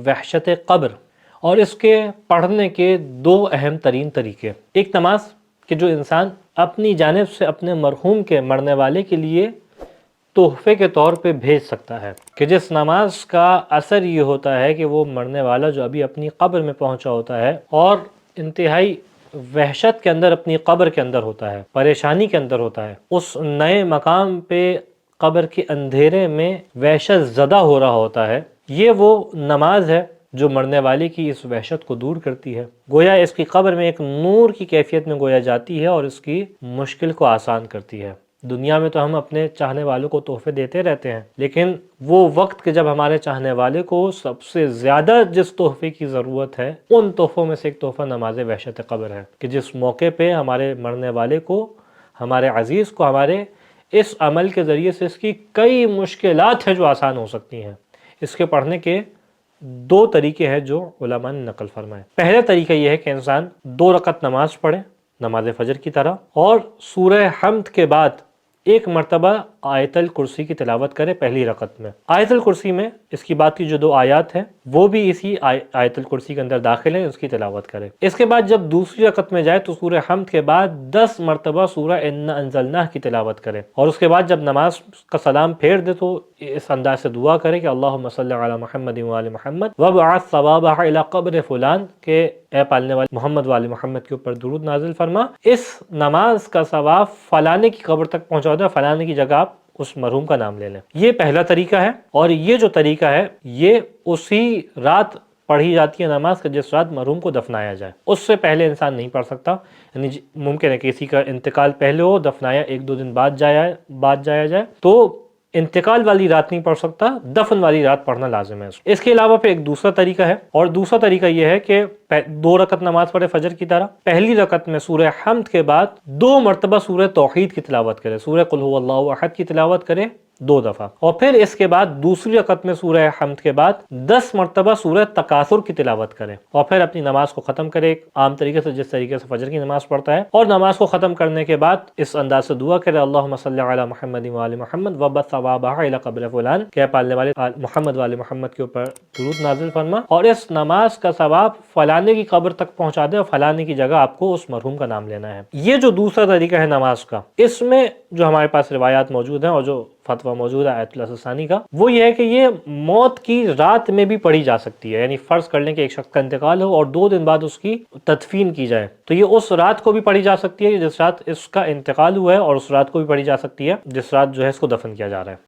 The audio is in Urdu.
وحشت قبر اور اس کے پڑھنے کے دو اہم ترین طریقے۔ ایک نماز کہ جو انسان اپنی جانب سے اپنے مرحوم کے مرنے والے کے لیے تحفے کے طور پہ بھیج سکتا ہے، کہ جس نماز کا اثر یہ ہوتا ہے کہ وہ مرنے والا جو ابھی اپنی قبر میں پہنچا ہوتا ہے اور انتہائی وحشت کے اندر اپنی قبر کے اندر ہوتا ہے، پریشانی کے اندر ہوتا ہے، اس نئے مقام پہ قبر کے اندھیرے میں وحشت زدہ ہو رہا ہوتا ہے، یہ وہ نماز ہے جو مرنے والے کی اس وحشت کو دور کرتی ہے۔ گویا اس کی قبر میں ایک نور کی کیفیت میں گویا جاتی ہے اور اس کی مشکل کو آسان کرتی ہے۔ دنیا میں تو ہم اپنے چاہنے والوں کو تحفے دیتے رہتے ہیں، لیکن وہ وقت کہ جب ہمارے چاہنے والے کو سب سے زیادہ جس تحفے کی ضرورت ہے، ان تحفوں میں سے ایک تحفہ نماز وحشت قبر ہے، کہ جس موقع پہ ہمارے مرنے والے کو، ہمارے عزیز کو، ہمارے اس عمل کے ذریعے سے اس کی کئی مشکلات ہیں جو آسان ہو سکتی ہیں۔ اس کے پڑھنے کے دو طریقے ہیں جو علماء نے نقل فرمائے۔ پہلا طریقہ یہ ہے کہ انسان 2 رکعت نماز پڑھے نماز فجر کی طرح، اور سورہ حمد کے بعد ایک مرتبہ آیت الکرسی کی تلاوت کرے پہلی رکعت میں۔ آیت الکرسی میں اس کی بعد کی جو 2 آیات ہیں وہ بھی اسی آیت الکرسی کے اندر داخل ہیں، اس کی تلاوت کرے۔ اس کے بعد جب دوسری رکعت میں جائے تو سورہ حمد کے بعد 10 مرتبہ سورہ انا انزلناہ کی تلاوت کرے، اور اس کے بعد جب نماز کا سلام پھیر دے تو اس انداز سے دعا کرے کہ اللہم صلی علی محمد وآل محمد وابعث ثوابہ الی قبر فلان، کہ اے پالنے والے محمد وآل محمد کے اوپر درود نازل فرما، اس نماز کا ثواب فلانے کی قبر تک پہنچا دے، فلانے کی جگہ آپ اس مرحوم کا نام لے لیں۔ یہ پہلا طریقہ ہے، اور یہ جو طریقہ ہے یہ اسی رات پڑھی جاتی ہے نماز کہ جس رات مرحوم کو دفنایا جائے، اس سے پہلے انسان نہیں پڑھ سکتا۔ یعنی ممکن ہے کہ کسی کا انتقال پہلے ہو، دفنایا 1-2 دن بعد جایا جائے، تو انتقال والی رات نہیں پڑھ سکتا، دفن والی رات پڑھنا لازم ہے۔ اس کے علاوہ پہ ایک دوسرا طریقہ ہے، اور دوسرا طریقہ یہ ہے کہ 2 رکعت نماز پڑھے فجر کی طرح، پہلی رکعت میں سورہ حمد کے بعد 2 مرتبہ سورہ توحید کی تلاوت کرے، سورہ قل هو اللہ احد کی تلاوت کرے 2 دفعہ، اور پھر اس کے بعد دوسری رکعت میں سورہ حمد کے بعد 10 مرتبہ سورہ تکاثر کی تلاوت کرے، اور پھر اپنی نماز کو ختم کرے عام طریقے سے جس طریقے سے فجر کی نماز پڑھتا ہے، اور نماز کو ختم کرنے کے بعد اس انداز سے دعا کرے اللہم صلی علی محمد وآل محمد وابعث ثوابہ الی قبر فلان، کہ پالنے والے محمد وآل محمد کے اوپر درود نازل فرما اور اس نماز کا ثواب فلانے کی قبر تک پہنچا دے، اور فلانے کی جگہ آپ کو اس مرحوم کا نام لینا ہے۔ یہ جو دوسرا طریقہ ہے نماز کا، اس میں جو ہمارے پاس روایات موجود ہیں اور جو فتویٰ موجود ہے آیت اللہ الثانی کا، وہ یہ ہے کہ یہ موت کی رات میں بھی پڑھی جا سکتی ہے۔ یعنی فرض کر لیں کہ ایک شخص کا انتقال ہو اور 2 دن بعد اس کی تدفین کی جائے، تو یہ اس رات کو بھی پڑھی جا سکتی ہے جس رات اس کا انتقال ہوا ہے، اور اس رات کو بھی پڑھی جا سکتی ہے جس رات جو ہے اس کو دفن کیا جا رہا ہے۔